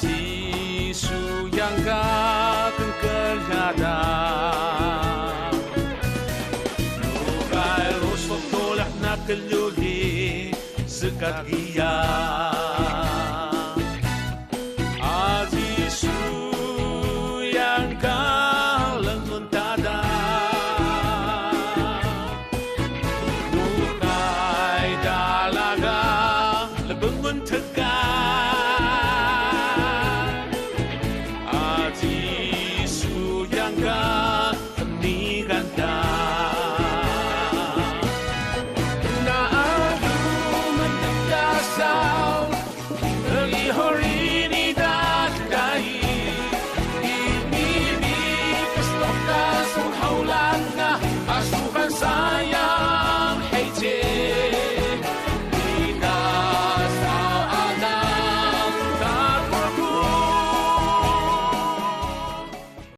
Yesus yang kekal tiada. Nukai rosok tolak nak keluli sekat gia. Yesus yang kalengun tada. Nukai dalaga lebengun tegak.